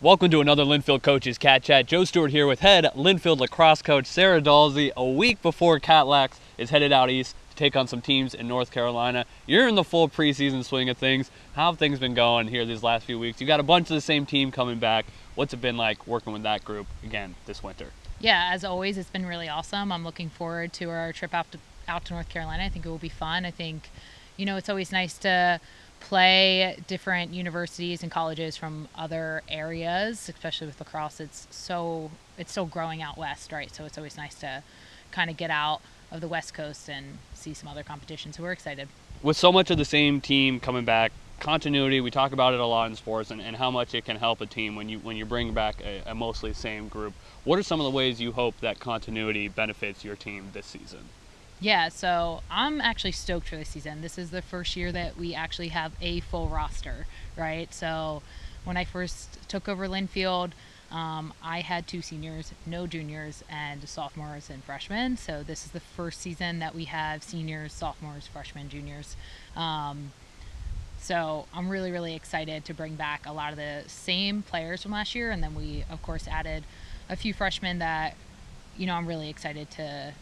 Welcome to another Linfield Coaches CatChat. Joe Stewart here with head Linfield lacrosse coach Sarah Dalsey. A week before CatLax is headed out east to take on some teams in North Carolina. You're in the full preseason swing of things. How have things been going here these last few weeks? You got a bunch of the same team coming back. What's it been like working with that group again this winter? Yeah, as always, it's been really awesome. I'm looking forward to our trip out to North Carolina. I think it will be fun. I think, it's always nice to play different universities and colleges from other areas, especially with lacrosse. It's still growing out west, right? So it's always nice to kind of get out of the West Coast and see some other competitions. So we're excited. With so much of the same team coming back, continuity, we talk about it a lot in sports and how much it can help a team when you bring back a mostly same group. What are some of the ways you hope that continuity benefits your team this season? Yeah, so I'm actually stoked for this season. This is the first year that we actually have a full roster, right? So when I first took over Linfield, I had 2 seniors, no juniors, and sophomores and freshmen. So this is the first season that we have seniors, sophomores, freshmen, juniors. So I'm really, really excited to bring back a lot of the same players from last year. And then we, of course, added a few freshmen that, I'm really excited to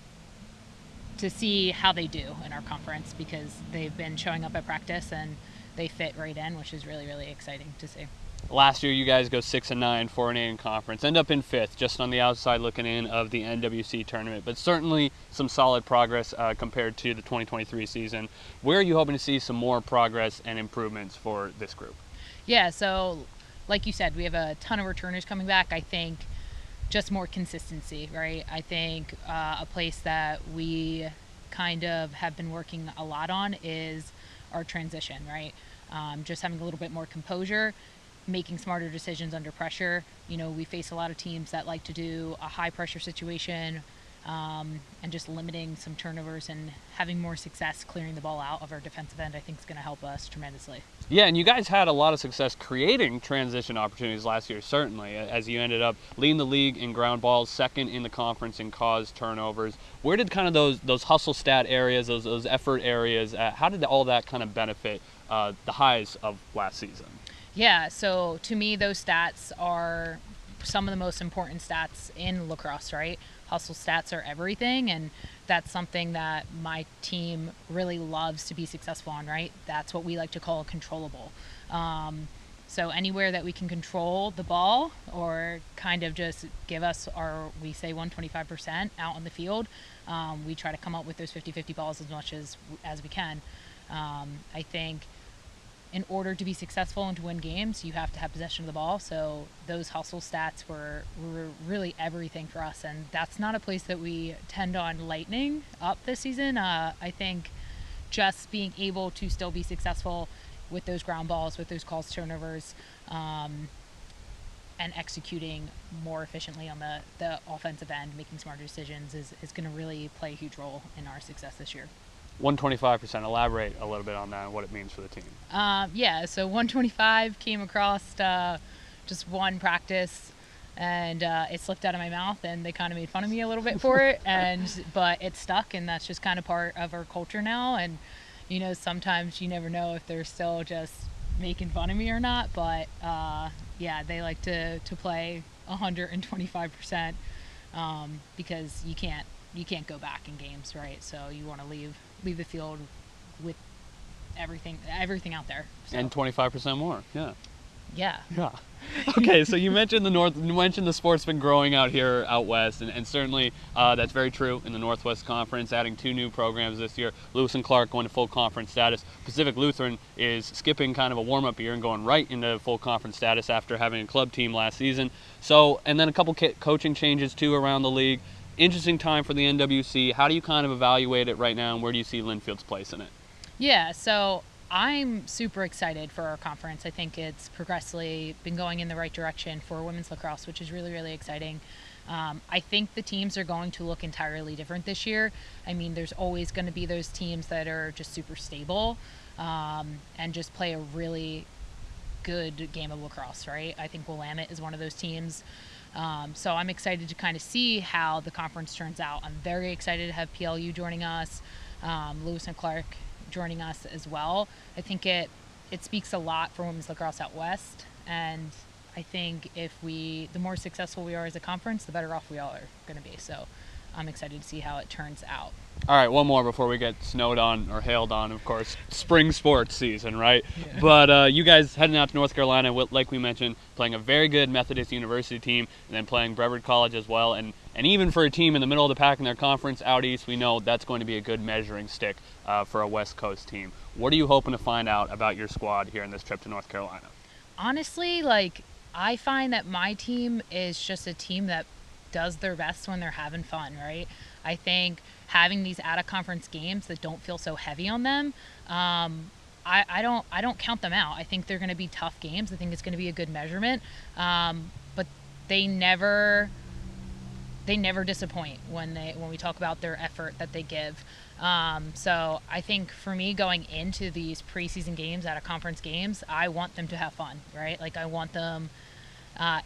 see how they do in our conference, because they've been showing up at practice and they fit right in, which is really, really exciting to see. Last year, you guys go 6-9, 4-8 in conference, end up in 5th, just on the outside looking in of the NWC tournament, but certainly some solid progress compared to the 2023 season. Where are you hoping to see some more progress and improvements for this group? Yeah, so like you said, we have a ton of returners coming back. I think just more consistency, right? I think a place that we kind of have been working a lot on is our transition, right? Just having a little bit more composure, making smarter decisions under pressure. We face a lot of teams that like to do a high pressure situation, and just limiting some turnovers and having more success clearing the ball out of our defensive end, I think is going to help us tremendously. Yeah, and you guys had a lot of success creating transition opportunities last year, certainly, as you ended up leading the league in ground balls, second in the conference in caused turnovers. Where did kind of those hustle stat areas, those effort areas, how did all that kind of benefit the highs of last season? Yeah, so to me, those stats are some of the most important stats in lacrosse, right? Hustle stats are everything, and that's something that my team really loves to be successful on, right? That's what we like to call controllable. So anywhere that we can control the ball or kind of just give us we say 125% out on the field, we try to come up with those 50-50 balls as much as we can. I think in order to be successful and to win games, you have to have possession of the ball. So those hustle stats were really everything for us. And that's not a place that we tend on lightening up this season. I think just being able to still be successful with those ground balls, with those calls turnovers, and executing more efficiently on the offensive end, making smarter decisions is going to really play a huge role in our success this year. 125%, elaborate a little bit on that and what it means for the team. Yeah, so 125 came across just one practice, and it slipped out of my mouth, and they kind of made fun of me a little bit for it, but it stuck, and that's just kind of part of our culture now. And sometimes you never know if they're still just making fun of me or not, but yeah, they like to play 125%, because you can't go back in games, right? So you want to leave the field with everything out there. So. And 25% more, yeah. Yeah. Yeah. Okay, so you mentioned the sport's been growing out here out west, and certainly that's very true in the Northwest Conference, adding 2 new programs this year. Lewis and Clark going to full conference status. Pacific Lutheran is skipping kind of a warm-up year and going right into full conference status after having a club team last season. So, and then a couple coaching changes too around the league. Interesting time for the NWC. How do you kind of evaluate it right now, and where do you see Linfield's place in it? Yeah, so I'm super excited for our conference. I think it's progressively been going in the right direction for women's lacrosse, which is really, really exciting. I think the teams are going to look entirely different this year. I mean, there's always going to be those teams that are just super stable and just play a really good game of lacrosse, right? I think Willamette is one of those teams. So I'm excited to kind of see how the conference turns out. I'm very excited to have PLU joining us, Lewis and Clark joining us as well. I think it speaks a lot for women's lacrosse out west, and I think the more successful we are as a conference, the better off we all are going to be. So I'm excited to see how it turns out. All right, one more before we get snowed on or hailed on, of course. Spring sports season, right? Yeah. But you guys heading out to North Carolina, like we mentioned, playing a very good Methodist University team, and then playing Brevard College as well. And even for a team in the middle of the pack in their conference out east, we know that's going to be a good measuring stick for a West Coast team. What are you hoping to find out about your squad here in this trip to North Carolina? Honestly, I find that my team is just a team that does their best when they're having fun, right? I think having these out-of-conference games that don't feel so heavy on them, I don't count them out. I think they're going to be tough games. I think it's going to be a good measurement, but they never disappoint when we talk about their effort that they give. So I think for me, going into these preseason games, out-of-conference games, I want them to have fun, right? I want them.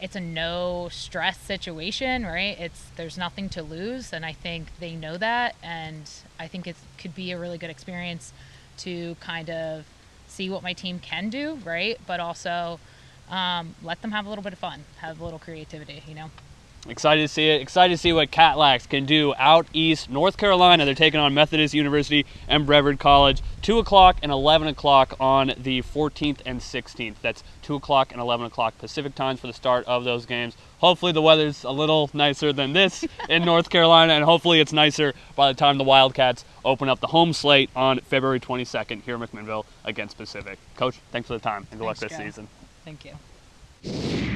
It's a no stress situation, right? There's nothing to lose, and I think they know that, and I think it could be a really good experience to kind of see what my team can do, right? But also let them have a little bit of fun, have a little creativity, Excited to see it. Excited to see what CatLax can do out east. North Carolina, they're taking on Methodist University and Brevard College. 2 o'clock and 11 o'clock on the 14th and 16th. That's 2 o'clock and 11 o'clock Pacific times for the start of those games. Hopefully the weather's a little nicer than this in North Carolina, and hopefully it's nicer by the time the Wildcats open up the home slate on February 22nd here in McMinnville against Pacific. Coach, thanks for the time, and good luck this season. Thank you.